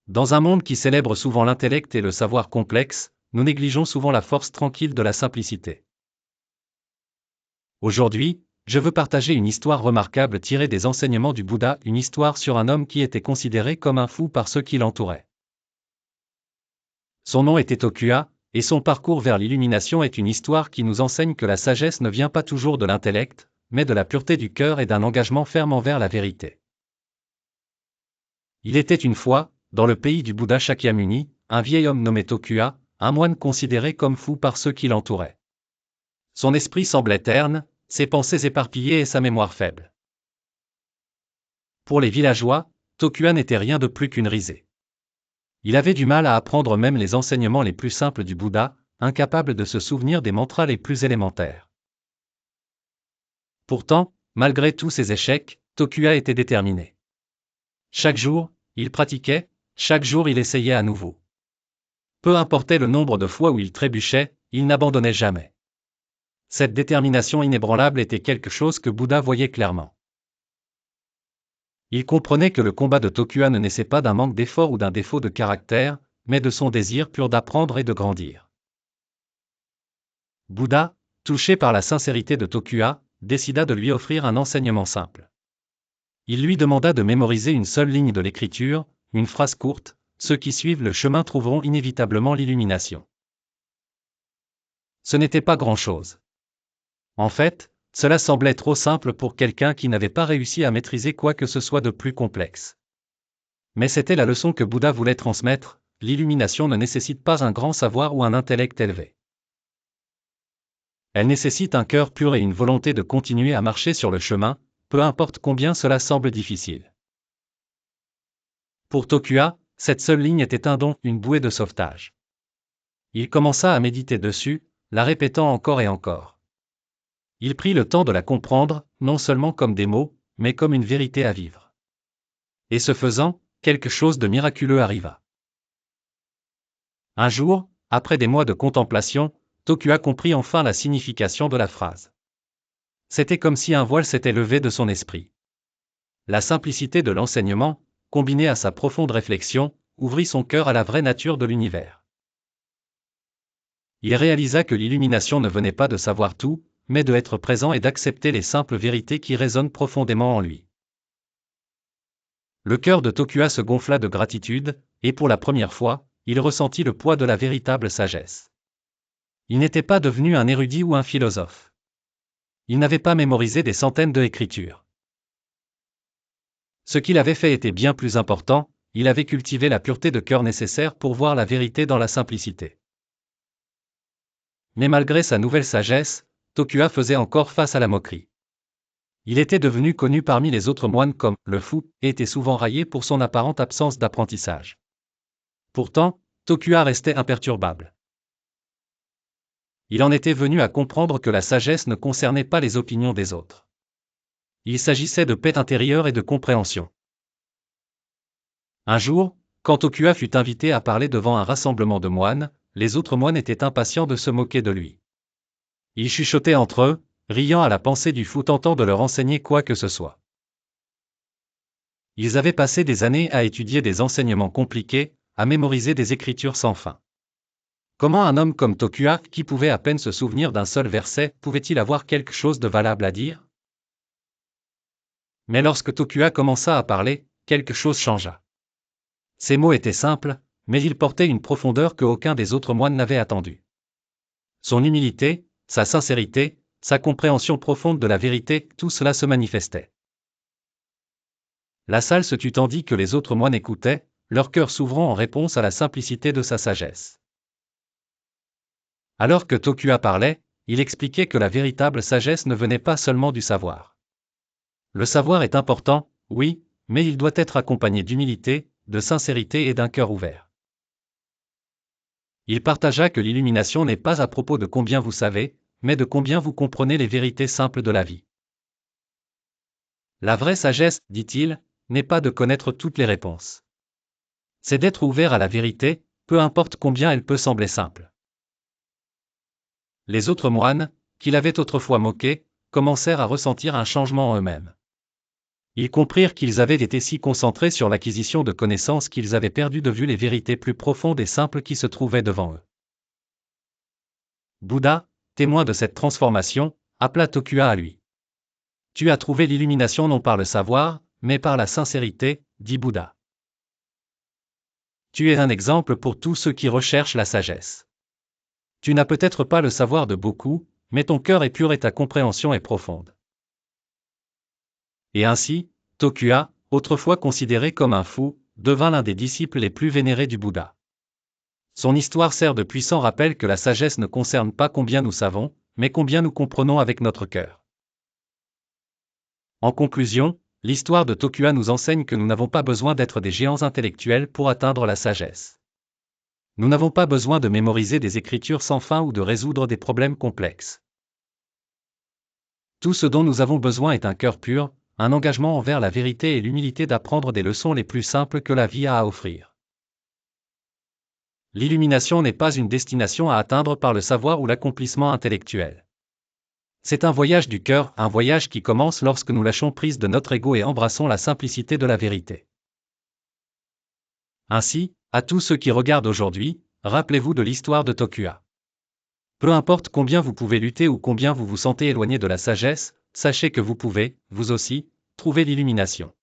Dans un monde qui célèbre souvent l'intellect et le savoir complexe, nous négligeons souvent la force tranquille de la simplicité. Aujourd'hui, je veux partager une histoire remarquable tirée des enseignements du Bouddha, une histoire sur un homme qui était considéré comme un fou par ceux qui l'entouraient. Son nom était Tokua, et son parcours vers l'illumination est une histoire qui nous enseigne que la sagesse ne vient pas toujours de l'intellect, mais de la pureté du cœur et d'un engagement ferme envers la vérité. Il était une fois, dans le pays du Bouddha Shakyamuni, un vieil homme nommé Tokua, un moine considéré comme fou par ceux qui l'entouraient. Son esprit semblait terne, ses pensées éparpillées et sa mémoire faible. Pour les villageois, Tokua n'était rien de plus qu'une risée. Il avait du mal à apprendre même les enseignements les plus simples du Bouddha, incapable de se souvenir des mantras les plus élémentaires. Pourtant, malgré tous ses échecs, Tokua était déterminé. Chaque jour, il pratiquait, chaque jour il essayait à nouveau. Peu importait le nombre de fois où il trébuchait, il n'abandonnait jamais. Cette détermination inébranlable était quelque chose que Bouddha voyait clairement. Il comprenait que le combat de Tokua ne naissait pas d'un manque d'effort ou d'un défaut de caractère, mais de son désir pur d'apprendre et de grandir. Bouddha, touché par la sincérité de Tokua, décida de lui offrir un enseignement simple. Il lui demanda de mémoriser une seule ligne de l'écriture, une phrase courte, ceux qui suivent le chemin trouveront inévitablement l'illumination. Ce n'était pas grand-chose. En fait, cela semblait trop simple pour quelqu'un qui n'avait pas réussi à maîtriser quoi que ce soit de plus complexe. Mais c'était la leçon que Bouddha voulait transmettre, l'illumination ne nécessite pas un grand savoir ou un intellect élevé. Elle nécessite un cœur pur et une volonté de continuer à marcher sur le chemin, peu importe combien cela semble difficile. Pour Tokua, cette seule ligne était un don, une bouée de sauvetage. Il commença à méditer dessus, la répétant encore et encore. Il prit le temps de la comprendre, non seulement comme des mots, mais comme une vérité à vivre. Et ce faisant, quelque chose de miraculeux arriva. Un jour, après des mois de contemplation, Tokua comprit enfin la signification de la phrase. C'était comme si un voile s'était levé de son esprit. La simplicité de l'enseignement, combinée à sa profonde réflexion, ouvrit son cœur à la vraie nature de l'univers. Il réalisa que l'illumination ne venait pas de savoir tout, mais de être présent et d'accepter les simples vérités qui résonnent profondément en lui. Le cœur de Tokua se gonfla de gratitude, et pour la première fois, il ressentit le poids de la véritable sagesse. Il n'était pas devenu un érudit ou un philosophe. Il n'avait pas mémorisé des centaines d'écritures. Ce qu'il avait fait était bien plus important, il avait cultivé la pureté de cœur nécessaire pour voir la vérité dans la simplicité. Mais malgré sa nouvelle sagesse, Tokua faisait encore face à la moquerie. Il était devenu connu parmi les autres moines comme « le fou » et était souvent raillé pour son apparente absence d'apprentissage. Pourtant, Tokua restait imperturbable. Il en était venu à comprendre que la sagesse ne concernait pas les opinions des autres. Il s'agissait de paix intérieure et de compréhension. Un jour, quand Tokua fut invité à parler devant un rassemblement de moines, les autres moines étaient impatients de se moquer de lui. Ils chuchotaient entre eux, riant à la pensée du fou tentant de leur enseigner quoi que ce soit. Ils avaient passé des années à étudier des enseignements compliqués, à mémoriser des écritures sans fin. Comment un homme comme Tokua, qui pouvait à peine se souvenir d'un seul verset, pouvait-il avoir quelque chose de valable à dire? Mais lorsque Tokua commença à parler, quelque chose changea. Ses mots étaient simples, mais ils portaient une profondeur que aucun des autres moines n'avait attendue. Son humilité, sa sincérité, sa compréhension profonde de la vérité, tout cela se manifestait. La salle se tut tandis que les autres moines écoutaient, leur cœur s'ouvrant en réponse à la simplicité de sa sagesse. Alors que Tokua parlait, il expliquait que la véritable sagesse ne venait pas seulement du savoir. Le savoir est important, oui, mais il doit être accompagné d'humilité, de sincérité et d'un cœur ouvert. Il partagea que l'illumination n'est pas à propos de combien vous savez, mais de combien vous comprenez les vérités simples de la vie. La vraie sagesse, dit-il, n'est pas de connaître toutes les réponses. C'est d'être ouvert à la vérité, peu importe combien elle peut sembler simple. Les autres moines, qui l'avaient autrefois moqué, commencèrent à ressentir un changement en eux-mêmes. Ils comprirent qu'ils avaient été si concentrés sur l'acquisition de connaissances qu'ils avaient perdu de vue les vérités plus profondes et simples qui se trouvaient devant eux. Bouddha, témoin de cette transformation, appela Tokua à lui. Tu as trouvé l'illumination non par le savoir, mais par la sincérité, dit Bouddha. Tu es un exemple pour tous ceux qui recherchent la sagesse. Tu n'as peut-être pas le savoir de beaucoup, mais ton cœur est pur et ta compréhension est profonde. Et ainsi, Tokua, autrefois considéré comme un fou, devint l'un des disciples les plus vénérés du Bouddha. Son histoire sert de puissant rappel que la sagesse ne concerne pas combien nous savons, mais combien nous comprenons avec notre cœur. En conclusion, l'histoire de Tokua nous enseigne que nous n'avons pas besoin d'être des géants intellectuels pour atteindre la sagesse. Nous n'avons pas besoin de mémoriser des écritures sans fin ou de résoudre des problèmes complexes. Tout ce dont nous avons besoin est un cœur pur, un engagement envers la vérité et l'humilité d'apprendre des leçons les plus simples que la vie a à offrir. L'illumination n'est pas une destination à atteindre par le savoir ou l'accomplissement intellectuel. C'est un voyage du cœur, un voyage qui commence lorsque nous lâchons prise de notre ego et embrassons la simplicité de la vérité. Ainsi, à tous ceux qui regardent aujourd'hui, rappelez-vous de l'histoire de Tokua. Peu importe combien vous pouvez lutter ou combien vous vous sentez éloigné de la sagesse, sachez que vous pouvez, vous aussi, trouver l'illumination.